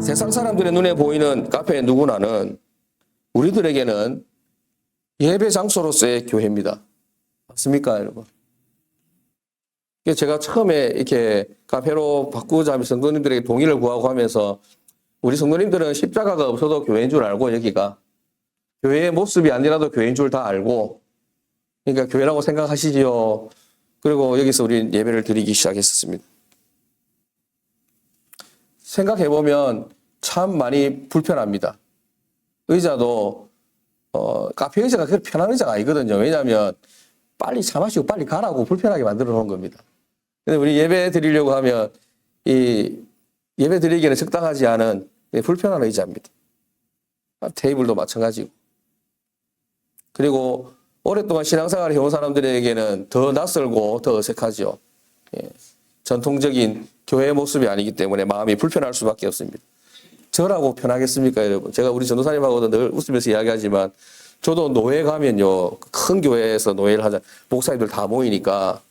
세상 사람들의 눈에 보이는 카페 누구나는 우리들에게는 예배 장소로서의 교회입니다. 맞습니까, 여러분? 제가 처음에 이렇게 카페로 바꾸자 하면서 성도님들에게 동의를 구하고 하면서 우리 성도님들은 십자가가 없어도 교회인 줄 알고 여기가 교회의 모습이 아니라도 교회인 줄 다 알고 그러니까 교회라고 생각하시지요. 그리고 여기서 우리 예배를 드리기 시작했었습니다. 생각해보면 참 많이 불편합니다. 의자도 카페 의자가 그렇게 편한 의자가 아니거든요. 왜냐하면 빨리 차 마시고 빨리 가라고 불편하게 만들어 놓은 겁니다. 근데 우리 예배 드리려고 하면 이 예배 드리기에는 적당하지 않은 불편한 의자입니다. 테이블도 마찬가지고. 그리고 오랫동안 신앙생활을 해온 사람들에게는 더 낯설고 더 어색하죠. 예. 전통적인 교회의 모습이 아니기 때문에 마음이 불편할 수밖에 없습니다. 저라고 편하겠습니까, 여러분? 제가 우리 전도사님하고도 늘 웃으면서 이야기하지만 저도 노예 가면요. 큰 교회에서 노예를 하자. 목사님들 다 모이니까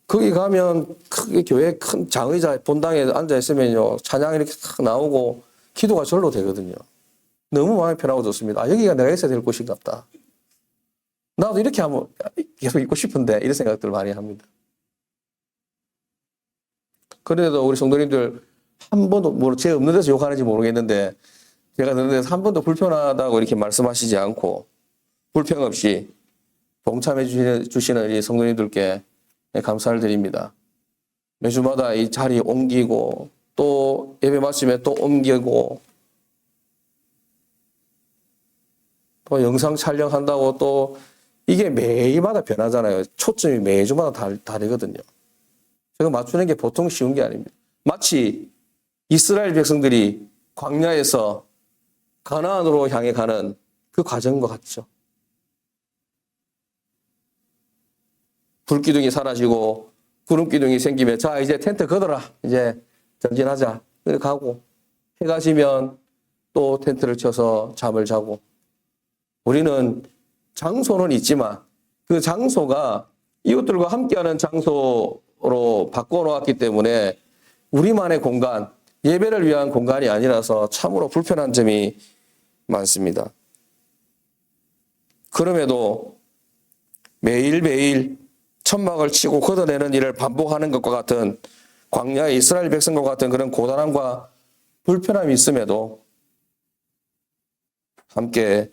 거기 가면 크게 교회 큰 장의자 본당에 앉아있으면요. 찬양 이렇게 탁 나오고 기도가 절로 되거든요. 너무 마음이 편하고 좋습니다. 아, 여기가 내가 있어야 될 곳인가 보다. 나도 이렇게 하면 계속 있고 싶은데 이런 생각들을 많이 합니다. 그래도 우리 성도님들 한 번도 제 없는 데서 욕하는지 모르겠는데 제가 듣는 데서 한 번도 불편하다고 이렇게 말씀하시지 않고 불평 없이 동참해 주시는 이 성도님들께 감사를 드립니다. 매주마다 이 자리 옮기고 또 예배 마치면 또 옮기고 또 영상 촬영한다고 또 이게 매일마다 변하잖아요. 초점이 매주마다 다르거든요. 제가 맞추는 게 보통 쉬운 게 아닙니다. 마치 이스라엘 백성들이 광야에서 가나안으로 향해 가는 그 과정과 같죠. 불기둥이 사라지고 구름기둥이 생기면 자 이제 텐트 걷어라. 이제 전진하자. 이렇게 가고 해가 지면 또 텐트를 쳐서 잠을 자고 우리는 장소는 있지만 그 장소가 이웃들과 함께하는 장소로 바꿔놓았기 때문에 우리만의 공간, 예배를 위한 공간이 아니라서 참으로 불편한 점이 많습니다. 그럼에도 매일매일 천막을 치고 걷어내는 일을 반복하는 것과 같은 광야의 이스라엘 백성과 같은 그런 고단함과 불편함이 있음에도 함께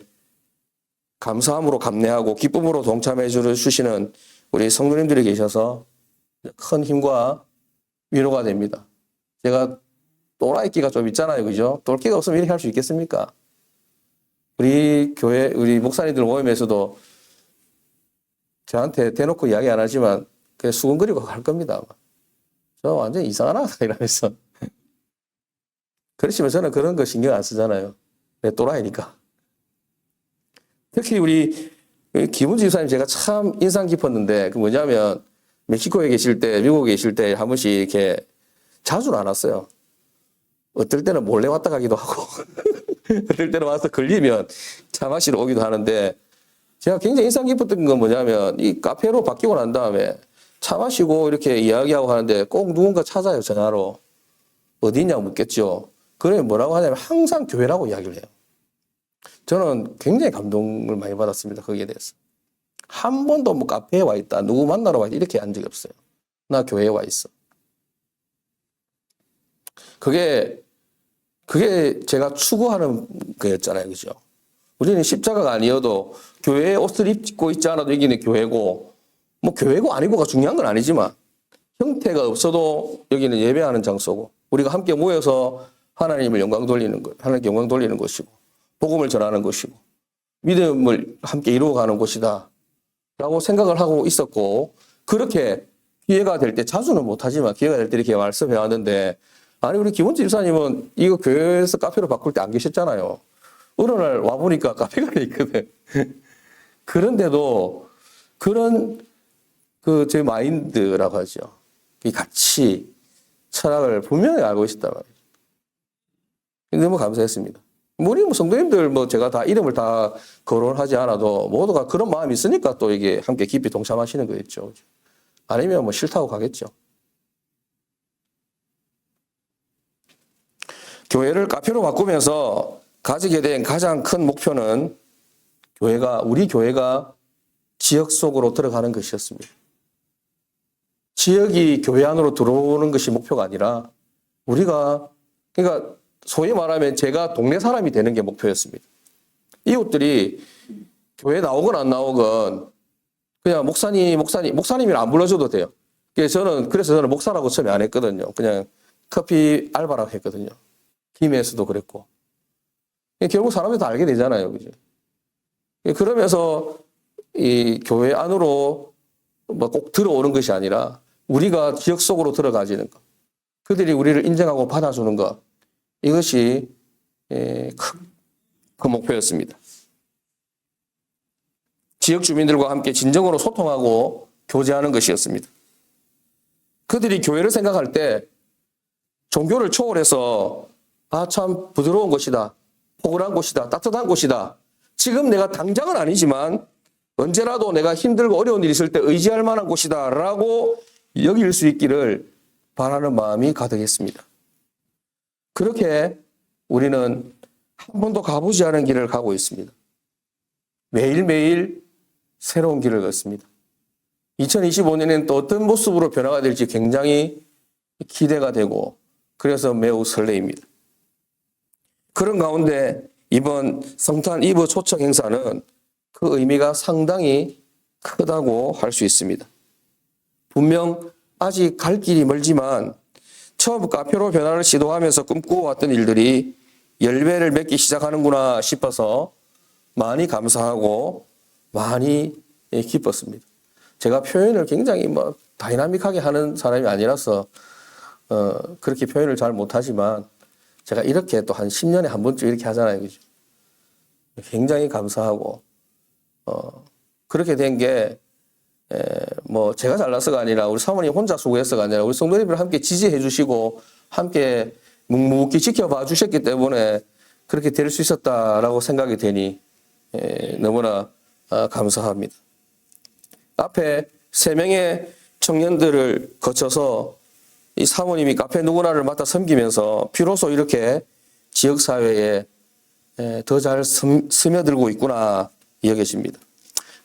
감사함으로 감내하고 기쁨으로 동참해 주시는 우리 성도님들이 계셔서 큰 힘과 위로가 됩니다. 제가 또라이끼가 좀 있잖아요. 그죠? 똘끼가 없으면 이렇게 할 수 있겠습니까? 우리 교회, 우리 목사님들 모임에서도 저한테 대놓고 이야기 안 하지만 그냥 수근거리고 갈 겁니다. 저 완전 이상한 아다 이러면서. 그렇지만 저는 그런 거 신경 안 쓰잖아요. 내 또라이니까. 특히 우리 김은지 집사님 제가 참 인상 깊었는데 그 뭐냐면 멕시코에 계실 때, 미국에 계실 때 한 번씩 이렇게 자주는 안 왔어요. 어떨 때는 몰래 왔다 가기도 하고 어떨 때는 와서 걸리면 차 마시러 오기도 하는데 제가 굉장히 인상 깊었던 건 뭐냐면 이 카페로 바뀌고 난 다음에 차 마시고 이렇게 이야기하고 하는데 꼭 누군가 찾아요. 전화로. 어디 있냐고 묻겠죠. 그러면 뭐라고 하냐면 항상 교회라고 이야기를 해요. 저는 굉장히 감동을 많이 받았습니다. 거기에 대해서. 한 번도 뭐 카페에 와 있다. 누구 만나러 와 있다. 이렇게 한 적이 없어요. 나 교회에 와 있어. 그게 제가 추구하는 거였잖아요. 그죠? 우리는 십자가가 아니어도 교회에 옷을 입고 있지 않아도 여기는 교회고, 뭐 교회고 아니고가 중요한 건 아니지만, 형태가 없어도 여기는 예배하는 장소고, 우리가 함께 모여서 하나님을 영광 돌리는 것, 하나님께 영광 돌리는 것이고, 복음을 전하는 것이고, 믿음을 함께 이루어가는 곳이다. 라고 생각을 하고 있었고, 그렇게 기회가 될 때, 자주는 못하지만 기회가 될 때 이렇게 말씀해 왔는데, 아니, 우리 김원지 집사님은 이거 교회에서 카페로 바꿀 때 안 계셨잖아요. 어느 날 와보니까 카페가 돼 있거든. 그런데도 그런 제 마인드라고 하죠. 이 가치, 철학을 분명히 알고 있었단 말이에요. 너무 감사했습니다. 우리 뭐 성도님들 뭐 제가 다 이름을 다 거론하지 않아도 모두가 그런 마음이 있으니까 또 이게 함께 깊이 동참하시는 거겠죠. 아니면 뭐 싫다고 가겠죠. 교회를 카페로 바꾸면서 가지게 된 가장 큰 목표는 우리 교회가 지역 속으로 들어가는 것이었습니다. 지역이 교회 안으로 들어오는 것이 목표가 아니라 그러니까 소위 말하면 제가 동네 사람이 되는 게 목표였습니다. 이웃들이 교회 나오건 안 나오건 그냥 목사님이라 안 불러줘도 돼요. 그래서 저는 목사라고 처음에 안 했거든요. 그냥 커피 알바라고 했거든요. 김해에서도 그랬고. 결국 사람들이 다 알게 되잖아요. 그죠? 그러면서 이 교회 안으로 뭐 꼭 들어오는 것이 아니라 우리가 지역 속으로 들어가지는 것. 그들이 우리를 인정하고 받아주는 것. 이것이 그 목표였습니다. 지역 주민들과 함께 진정으로 소통하고 교제하는 것이었습니다. 그들이 교회를 생각할 때 종교를 초월해서 참 부드러운 곳이다. 포근한 곳이다. 따뜻한 곳이다. 지금 내가 당장은 아니지만 언제라도 내가 힘들고 어려운 일이 있을 때 의지할 만한 곳이다 라고 여길 수 있기를 바라는 마음이 가득했습니다. 그렇게 우리는 한 번도 가보지 않은 길을 가고 있습니다. 매일매일 새로운 길을 걷습니다. 2025년에는 또 어떤 모습으로 변화가 될지 굉장히 기대가 되고 그래서 매우 설레입니다. 그런 가운데 이번 성탄 이브 초청 행사는 그 의미가 상당히 크다고 할 수 있습니다. 분명 아직 갈 길이 멀지만 처음 카페로 변화를 시도하면서 꿈꾸어왔던 일들이 열매를 맺기 시작하는구나 싶어서 많이 감사하고 많이 기뻤습니다. 제가 표현을 굉장히 다이나믹하게 하는 사람이 아니라서 그렇게 표현을 잘 못하지만 제가 이렇게 또 한 10년에 한 번쯤 이렇게 하잖아요. 그죠? 굉장히 감사하고 그렇게 된 게 제가 잘나서가 아니라 우리 사모님 혼자 수고해서가 아니라 우리 성도님들 함께 지지해 주시고 함께 묵묵히 지켜봐 주셨기 때문에 그렇게 될 수 있었다라고 생각이 되니 너무나 감사합니다. 앞에 3명의 청년들을 거쳐서 이 사모님이 카페 누구나를 맡아 섬기면서 비로소 이렇게 지역사회에 더 잘 스며들고 있구나 여겨집니다.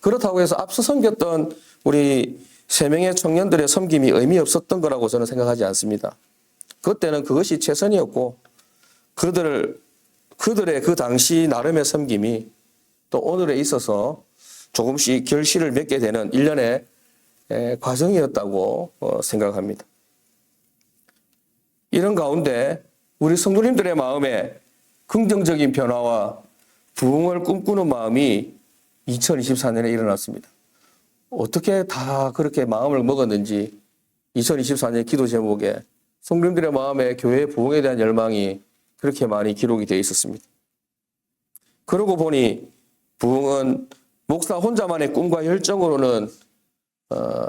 그렇다고 해서 앞서 섬겼던 우리 3명의 청년들의 섬김이 의미 없었던 거라고 저는 생각하지 않습니다. 그때는 그것이 최선이었고 그들의 그 당시 나름의 섬김이 또 오늘에 있어서 조금씩 결실을 맺게 되는 일련의 과정이었다고 생각합니다. 이런 가운데 우리 성도님들의 마음에 긍정적인 변화와 부흥을 꿈꾸는 마음이 2024년에 일어났습니다. 어떻게 다 그렇게 마음을 먹었는지 2024년 기도 제목에 성도님들의 마음에 교회의 부흥에 대한 열망이 그렇게 많이 기록이 되어 있었습니다. 그러고 보니 부흥은 목사 혼자만의 꿈과 열정으로는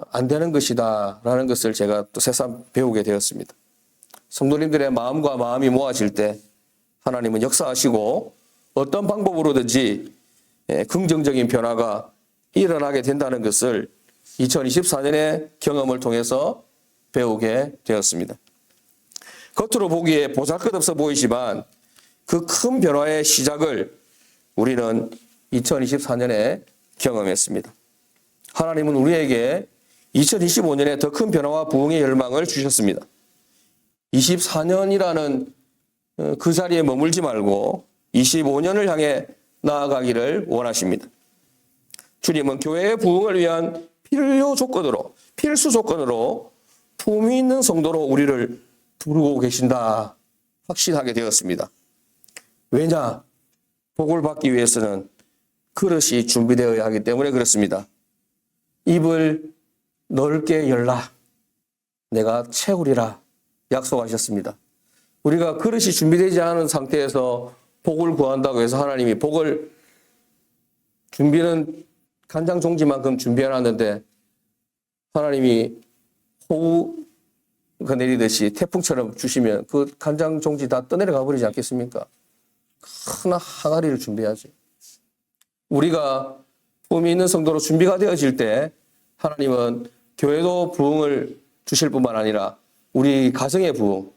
안 되는 것이다라는 것을 제가 또 새삼 배우게 되었습니다. 성도님들의 마음과 마음이 모아질 때 하나님은 역사하시고 어떤 방법으로든지 긍정적인 변화가 일어나게 된다는 것을 2024년의 경험을 통해서 배우게 되었습니다. 겉으로 보기에 보잘것없어 보이지만 그 큰 변화의 시작을 우리는 2024년에 경험했습니다. 하나님은 우리에게 2025년에 더 큰 변화와 부흥의 열망을 주셨습니다. 24년이라는 그 자리에 머물지 말고 25년을 향해 나아가기를 원하십니다. 주님은 교회의 부흥을 위한 필수 조건으로 품위 있는 성도로 우리를 부르고 계신다 확신하게 되었습니다. 왜냐? 복을 받기 위해서는 그릇이 준비되어야 하기 때문에 그렇습니다. 입을 넓게 열라. 내가 채우리라 약속하셨습니다. 우리가 그릇이 준비되지 않은 상태에서 복을 구한다고 해서 하나님이 복을 준비는 간장 종지만큼 준비해놨는데 하나님이 호우가 내리듯이 태풍처럼 주시면 그 간장 종지 다 떠내려가 버리지 않겠습니까? 큰 항아리를 준비하죠. 우리가 품이 있는 성도로 준비가 되어질 때 하나님은 교회도 부흥을 주실 뿐만 아니라 우리 가정의 부흥,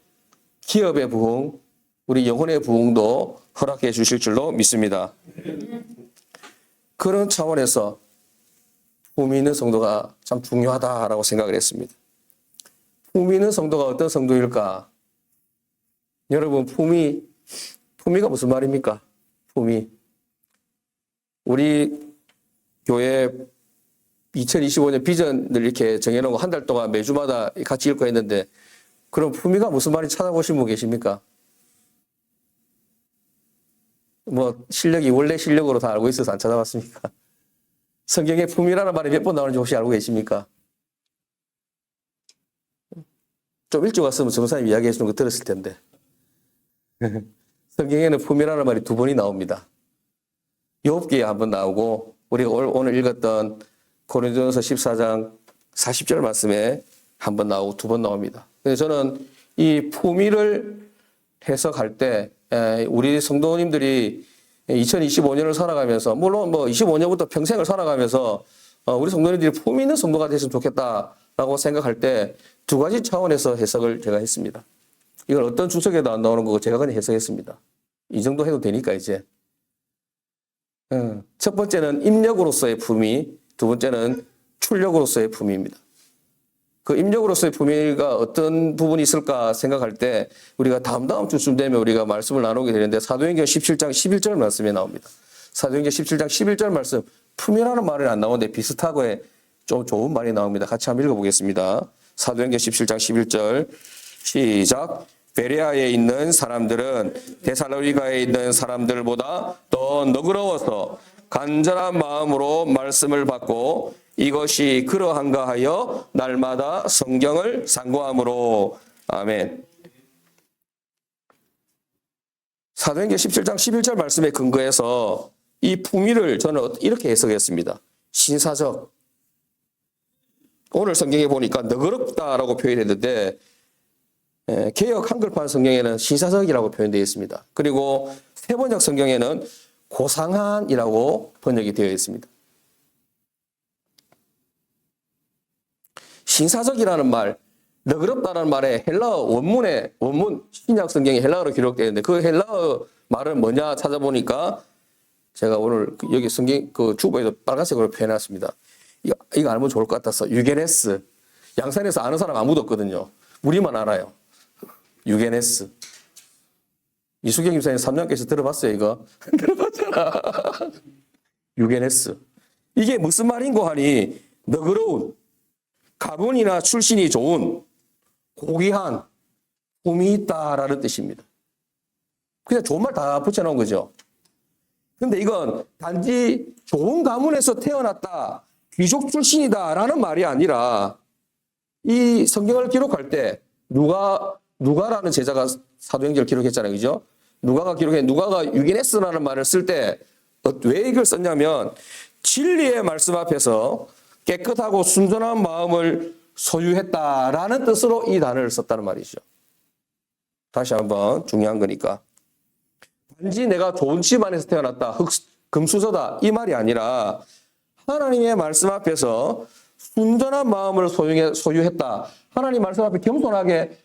기업의 부흥, 우리 영혼의 부흥도 허락해 주실 줄로 믿습니다. 그런 차원에서 품이 있는 성도가 참 중요하다라고 생각을 했습니다. 품이 있는 성도가 어떤 성도일까? 여러분, 품위가 무슨 말입니까? 품위. 우리 교회 2025년 비전을 이렇게 정해놓고 한 달 동안 매주마다 같이 읽고 했는데, 그럼 품위가 무슨 말인지 찾아보신 분 계십니까? 원래 실력으로 다 알고 있어서 안 찾아봤습니까? 성경에 품위라는 말이 몇 번 나오는지 혹시 알고 계십니까? 좀 일찍 왔으면 정사님 이야기해 주는 거 들었을 텐데. 성경에는 품위라는 말이 2번이 나옵니다. 욥기에 한번 나오고, 우리가 오늘 읽었던 고린도전서 14장 40절 말씀에 한번 나오고 2번 나옵니다. 그래서 저는 이 품위를 해석할 때 우리 성도님들이 2025년을 살아가면서, 물론 25년부터 평생을 살아가면서 우리 성도님들이 품위 있는 성도가 됐으면 좋겠다라고 생각할 때 2가지 차원에서 해석을 제가 했습니다. 이걸 어떤 주석에도 안 나오는 거고 제가 그냥 해석했습니다. 이 정도 해도 되니까 이제. 첫 번째는 임력으로서의 품위, 2번째는 출력으로서의 품위입니다. 그 임력으로서의 품위가 어떤 부분이 있을까 생각할 때 우리가 다음 주쯤 되면 우리가 말씀을 나누게 되는데 사도행전 17장 11절 말씀에 나옵니다. 사도행전 17장 11절 말씀, 품위라는 말은 안 나오는데 비슷하고 좀 좋은 말이 나옵니다. 같이 한번 읽어보겠습니다. 사도행전 17장 11절 시작. 베레아에 있는 사람들은 데살로니가에 있는 사람들보다 더 너그러워서 간절한 마음으로 말씀을 받고 이것이 그러한가 하여 날마다 성경을 상고함으로. 아멘. 사도행전 17장 11절 말씀에 근거해서 이 품위를 저는 이렇게 해석했습니다. 신사적. 오늘 성경에 보니까 너그럽다라고 표현했는데 개역 한글판 성경에는 신사적이라고 표현되어 있습니다. 그리고 세번역 성경에는 고상한이라고 번역이 되어 있습니다. 신사적이라는 말, 너그럽다는 말에 헬라어 원문 신약 성경에 헬라어로 기록되어 있는데 그 헬라어 말은 뭐냐 찾아보니까 제가 오늘 여기 성경 그 주보에도 빨간색으로 표현했습니다. 이거 알면 좋을 것 같아서 유게네스. 양산에서 아는 사람 아무도 없거든요. 우리만 알아요. 유게네스. 이수경 김사님 3년께서 들어봤어요, 이거? 들어봤잖아. 유게네스. 이게 무슨 말인고 하니, 너그러운, 가문이나 출신이 좋은, 고귀한, 품이 있다라는 뜻입니다. 그냥 좋은 말 다 붙여놓은 거죠. 근데 이건 단지 좋은 가문에서 태어났다, 귀족 출신이다라는 말이 아니라, 이 성경을 기록할 때, 누가라는 제자가 사도행전을 기록했잖아요. 그죠? 누가가 유게네스라는 말을 쓸 때 왜 이걸 썼냐면 진리의 말씀 앞에서 깨끗하고 순전한 마음을 소유했다라는 뜻으로 이 단어를 썼다는 말이죠. 다시 한번 중요한 거니까. 단지 내가 좋은 집안에서 태어났다, 금수저다 이 말이 아니라 하나님의 말씀 앞에서 순전한 마음을 소유했다. 하나님 말씀 앞에 겸손하게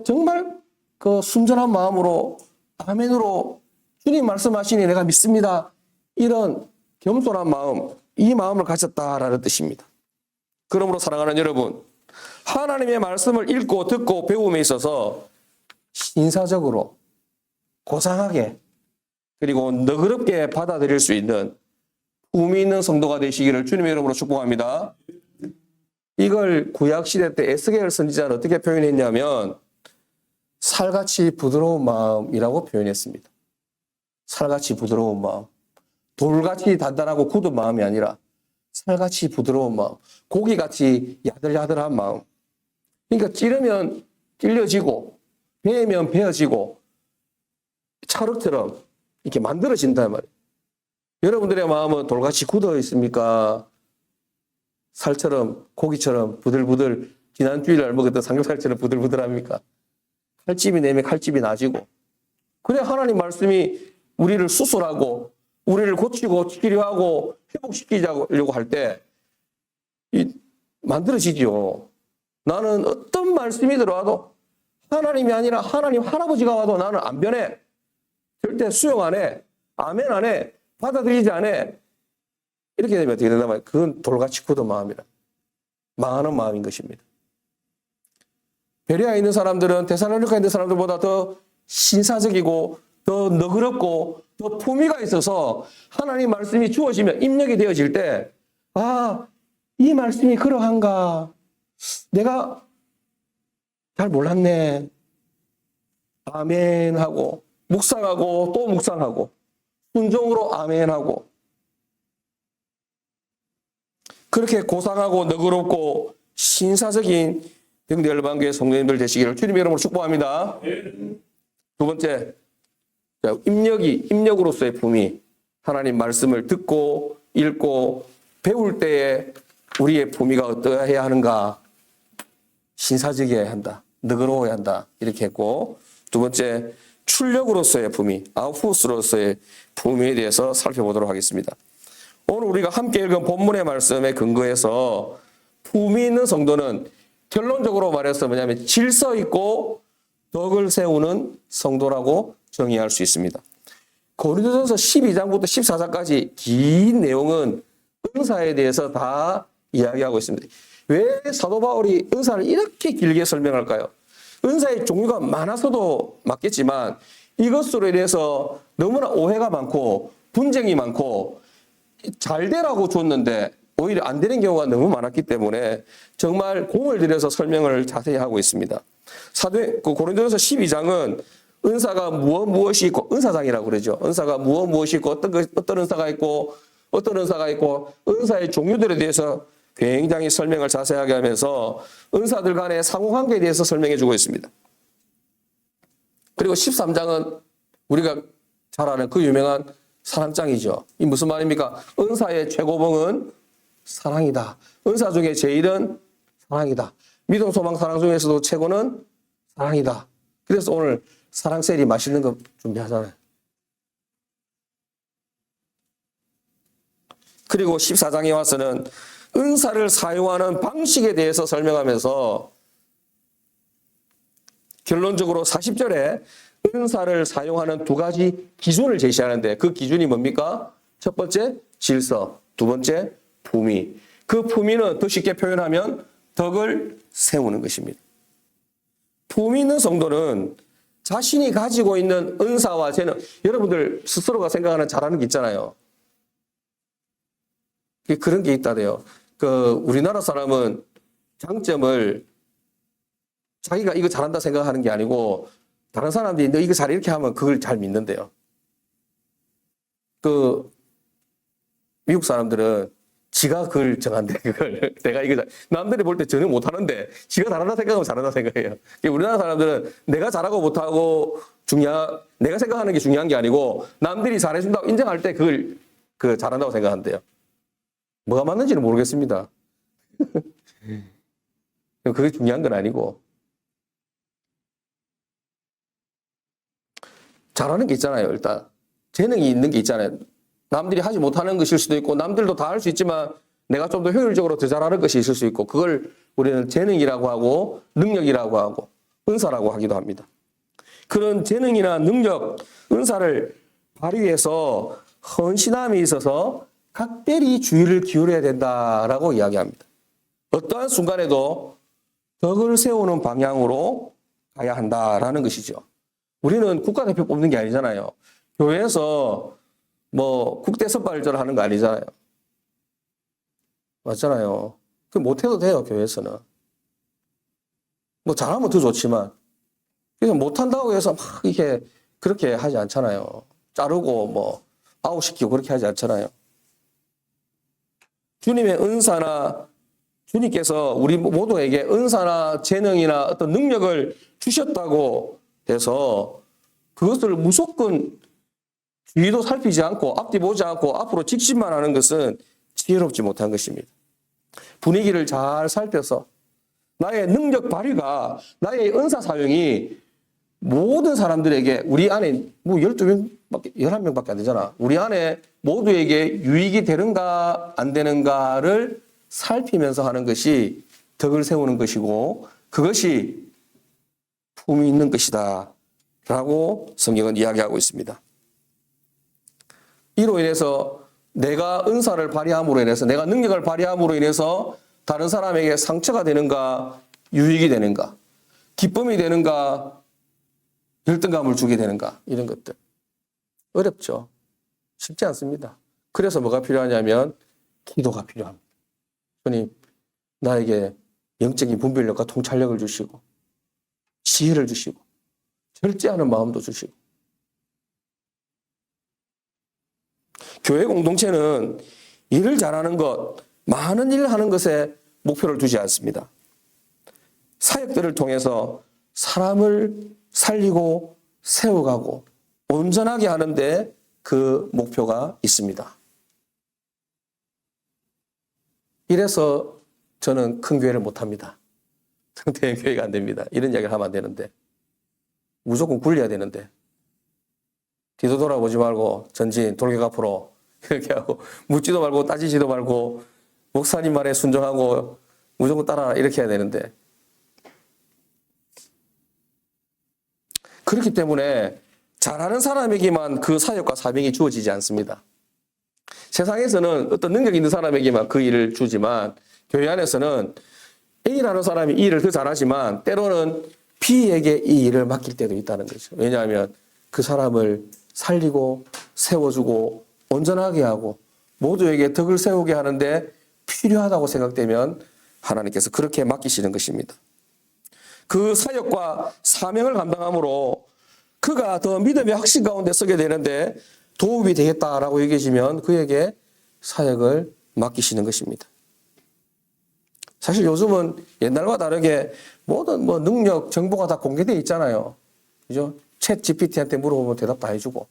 정말 그 순전한 마음으로 아멘으로 주님 말씀하시니 내가 믿습니다. 이런 겸손한 마음, 이 마음을 가졌다라는 뜻입니다. 그러므로 사랑하는 여러분, 하나님의 말씀을 읽고 듣고 배움에 있어서 신사적으로 고상하게 그리고 너그럽게 받아들일 수 있는 품위 있는 성도가 되시기를 주님의 이름으로 축복합니다. 이걸 구약시대 때 에스겔 선지자는 어떻게 표현했냐면 살같이 부드러운 마음이라고 표현했습니다. 살같이 부드러운 마음. 돌같이 단단하고 굳은 마음이 아니라 살같이 부드러운 마음. 고기같이 야들야들한 마음. 그러니까 찌르면 찔려지고 베면 베어지고 찰흙처럼 이렇게 만들어진단 말이에요. 여러분들의 마음은 돌같이 굳어 있습니까? 살처럼 고기처럼 부들부들 지난 주일날 먹었던 삼겹살처럼 부들부들합니까? 칼집이 내면 칼집이 나지고 그래 하나님 말씀이 우리를 수술하고 우리를 고치고 치료하고 회복시키려고 할 때 만들어지죠. 나는 어떤 말씀이 들어와도 하나님이 아니라 하나님 할아버지가 와도 나는 안 변해. 절대 수용 안 해. 아멘 안 해. 받아들이지 안 해. 이렇게 되면 어떻게 된단 말이에요? 그건 돌같이 굳은 마음이라. 망하는 마음인 것입니다. 베레아에 있는 사람들은 데살로니가에 있는 사람들보다 더 신사적이고 더 너그럽고 더 품위가 있어서 하나님 말씀이 주어지면 입력이 되어질 때 이 말씀이 그러한가? 내가 잘 몰랐네. 아멘 하고 묵상하고 또 묵상하고 순종으로 아멘 하고 그렇게 고상하고 너그럽고 신사적인 등대 열방교회 성도님들 되시기를 주님의 이름으로 축복합니다. 두 번째, 입력으로서의 품위. 하나님 말씀을 듣고 읽고 배울 때에 우리의 품위가 어떠해야 하는가? 신사적이어야 한다. 너그러워야 한다. 이렇게 했고, 두 번째, 출력으로서의 품위, 아우푸스로서의 품위에 대해서 살펴보도록 하겠습니다. 오늘 우리가 함께 읽은 본문의 말씀에 근거해서 품위 있는 성도는 결론적으로 말해서 뭐냐면 질서 있고 덕을 세우는 성도라고 정의할 수 있습니다. 고린도전서 12장부터 14장까지 긴 내용은 은사에 대해서 다 이야기하고 있습니다. 왜 사도 바울이 은사를 이렇게 길게 설명할까요? 은사의 종류가 많아서도 맞겠지만 이것으로 인해서 너무나 오해가 많고 분쟁이 많고 잘 되라고 줬는데 오히려 안 되는 경우가 너무 많았기 때문에 정말 공을 들여서 설명을 자세히 하고 있습니다. 고린도전서 12장은 은사가 무엇이 있고 은사장이라고 그러죠. 은사가 무엇이 있고 어떤 은사가 있고 어떤 은사가 있고 은사의 종류들에 대해서 굉장히 설명을 자세하게 하면서 은사들 간의 상호관계에 대해서 설명해 주고 있습니다. 그리고 13장은 우리가 잘 아는 그 유명한 사랑장이죠. 이 무슨 말입니까? 은사의 최고봉은 사랑이다. 은사 중에 제일은 사랑이다. 믿음, 소망, 사랑 중에서도 최고는 사랑이다. 그래서 오늘 사랑셀이 맛있는 거 준비하잖아요. 그리고 14장에 와서는 은사를 사용하는 방식에 대해서 설명하면서 결론적으로 40절에 은사를 사용하는 두 가지 기준을 제시하는데 그 기준이 뭡니까? 첫 번째 질서, 두 번째 품위. 그 품위는 더 쉽게 표현하면 덕을 세우는 것입니다. 품위 있는 성도는 자신이 가지고 있는 은사와 재능, 여러분들 스스로가 생각하는 잘하는 게 있잖아요. 그런 게 있다대요. 우리나라 사람은 장점을 자기가 이거 잘한다 생각하는 게 아니고 다른 사람들이 너 이거 잘 이렇게 하면 그걸 잘 믿는데요. 미국 사람들은 지가 그걸 정한대, 그걸. 내가 이거 남들이 볼 때 전혀 못하는데 지가 잘한다 생각하면 잘한다 생각해요. 우리나라 사람들은 내가 잘하고 못하고 내가 생각하는 게 중요한 게 아니고 남들이 잘해준다고 인정할 때 그걸 잘한다고 생각한대요. 뭐가 맞는지는 모르겠습니다. 그게 중요한 건 아니고. 잘하는 게 있잖아요, 일단. 재능이 있는 게 있잖아요. 남들이 하지 못하는 것일 수도 있고, 남들도 다 할 수 있지만, 내가 좀 더 효율적으로 더 잘하는 것이 있을 수 있고, 그걸 우리는 재능이라고 하고, 능력이라고 하고, 은사라고 하기도 합니다. 그런 재능이나 능력, 은사를 발휘해서 헌신함이 있어서 각별히 주의를 기울여야 된다라고 이야기합니다. 어떠한 순간에도 덕을 세우는 방향으로 가야 한다라는 것이죠. 우리는 국가대표 뽑는 게 아니잖아요. 교회에서 국대 선발전 하는 거 아니잖아요. 맞잖아요. 그 못해도 돼요, 교회에서는. 잘하면 더 좋지만. 그래서 못한다고 해서 그렇게 하지 않잖아요. 자르고 아웃시키고 그렇게 하지 않잖아요. 주님의 은사나 주님께서 우리 모두에게 은사나 재능이나 어떤 능력을 주셨다고 해서 그것을 무조건 뒤도 살피지 않고 앞뒤 보지 않고 앞으로 직진만 하는 것은 지혜롭지 못한 것입니다. 분위기를 잘 살펴서 나의 능력 발휘가 나의 은사 사용이 모든 사람들에게 우리 안에 뭐 12명밖에 11명밖에 안 되잖아. 우리 안에 모두에게 유익이 되는가 안 되는가를 살피면서 하는 것이 덕을 세우는 것이고 그것이 품이 있는 것이다 라고 성경은 이야기하고 있습니다. 이로 인해서 내가 은사를 발휘함으로 인해서 내가 능력을 발휘함으로 인해서 다른 사람에게 상처가 되는가 유익이 되는가 기쁨이 되는가 열등감을 주게 되는가 이런 것들 어렵죠. 쉽지 않습니다. 그래서 뭐가 필요하냐면 기도가 필요합니다. 주님 나에게 영적인 분별력과 통찰력을 주시고 지혜를 주시고 절제하는 마음도 주시고 교회 공동체는 일을 잘하는 것, 많은 일을 하는 것에 목표를 두지 않습니다. 사역들을 통해서 사람을 살리고 세워가고 온전하게 하는데 그 목표가 있습니다. 이래서 저는 큰 교회를 못합니다. 대형 교회가 안 됩니다. 이런 이야기를 하면 안 되는데 무조건 굴려야 되는데 뒤도 돌아보지 말고 전진 돌격 앞으로 이렇게 하고 묻지도 말고 따지지도 말고 목사님 말에 순종하고 무조건 따라라 이렇게 해야 되는데 그렇기 때문에 잘하는 사람에게만 그 사역과 사명이 주어지지 않습니다. 세상에서는 어떤 능력 있는 사람에게만 그 일을 주지만 교회 안에서는 A라는 사람이 이 일을 더 잘하지만 때로는 B에게 이 일을 맡길 때도 있다는 거죠. 왜냐하면 그 사람을 살리고 세워주고 온전하게 하고 모두에게 덕을 세우게 하는데 필요하다고 생각되면 하나님께서 그렇게 맡기시는 것입니다. 그 사역과 사명을 감당함으로 그가 더 믿음의 확신 가운데 서게 되는데 도움이 되겠다라고 여기시면 그에게 사역을 맡기시는 것입니다. 사실 요즘은 옛날과 다르게 모든 능력, 정보가 다 공개되어 있잖아요. 그죠? 챗 GPT한테 물어보면 대답 다 해주고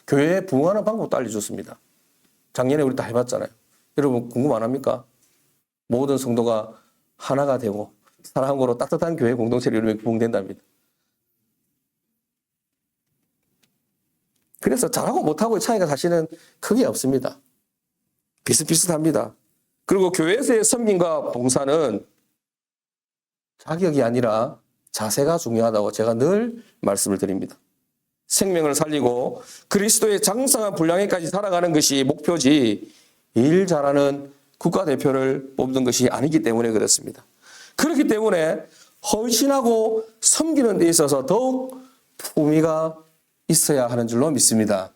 교회에 부응하는 방법도 알려줬습니다. 작년에 우리 다 해봤잖아요. 여러분 궁금 안 합니까? 모든 성도가 하나가 되고 사랑으로 따뜻한 교회 공동체를 이루면 부응된답니다. 그래서 잘하고 못하고의 차이가 사실은 크게 없습니다. 비슷비슷합니다. 그리고 교회에서의 섬김과 봉사는 자격이 아니라 자세가 중요하다고 제가 늘 말씀을 드립니다. 생명을 살리고 그리스도의 장성한 분량에까지 살아가는 것이 목표지 일 잘하는 국가대표를 뽑는 것이 아니기 때문에 그렇습니다. 그렇기 때문에 헌신하고 섬기는 데 있어서 더욱 품위가 있어야 하는 줄로 믿습니다.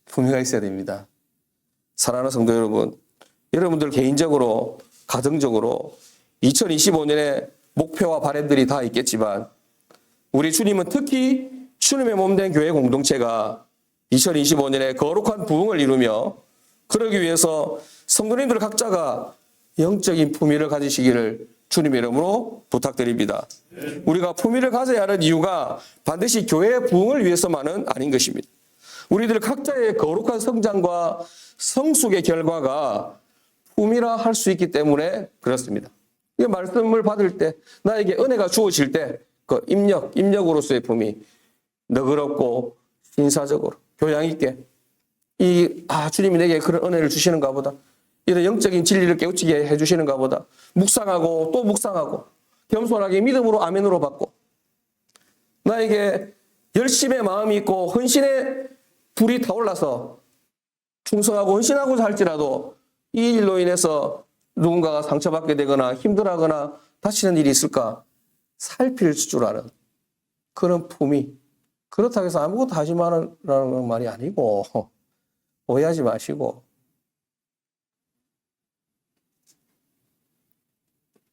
품위가 있어야 됩니다. 사랑하는 성도 여러분, 여러분들 개인적으로 가정적으로 2025년에 목표와 바램들이 다 있겠지만 우리 주님은 특히 주님의 몸된 교회 공동체가 2025년에 거룩한 부흥을 이루며 그러기 위해서 성도님들 각자가 영적인 품위를 가지시기를 주님의 이름으로 부탁드립니다. 우리가 품위를 가져야 하는 이유가 반드시 교회의 부흥을 위해서만은 아닌 것입니다. 우리들 각자의 거룩한 성장과 성숙의 결과가 품위라 할 수 있기 때문에 그렇습니다. 이 말씀을 받을 때 나에게 은혜가 주어질 때 그 임력으로서의 품위 너그럽고 신사적으로 교양 있게 주님이 내게 그런 은혜를 주시는가 보다. 이런 영적인 진리를 깨우치게 해주시는가 보다. 묵상하고 또 묵상하고 겸손하게 믿음으로 아멘으로 받고 나에게 열심의 마음이 있고 헌신의 불이 타올라서 충성하고 헌신하고 살지라도 이 일로 인해서 누군가가 상처받게 되거나 힘들어하거나 다치는 일이 있을까 살필 줄 아는 그런 품위. 그렇다고 해서 아무것도 하지 말라는 말이 아니고 오해하지 마시고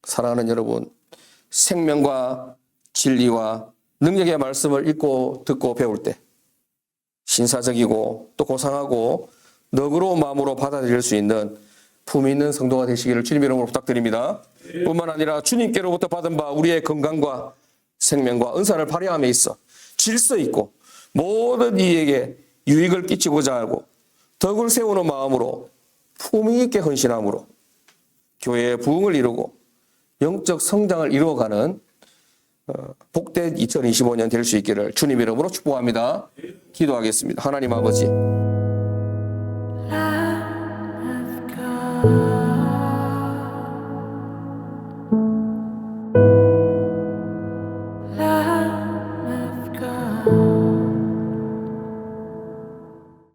사랑하는 여러분, 생명과 진리와 능력의 말씀을 읽고 듣고 배울 때 신사적이고 또 고상하고 너그러운 마음으로 받아들일 수 있는 품위 있는 성도가 되시기를 주님 이름으로 부탁드립니다. 뿐만 아니라 주님께로부터 받은 바 우리의 건강과 생명과 은사를 발휘함에 있어 질서 있고 모든 이에게 유익을 끼치고자 하고 덕을 세우는 마음으로 품위 있게 헌신함으로 교회의 부흥을 이루고 영적 성장을 이루어가는 복된 2025년 될 수 있기를 주님 이름으로 축복합니다. 기도하겠습니다. 하나님 아버지, Lamb of God.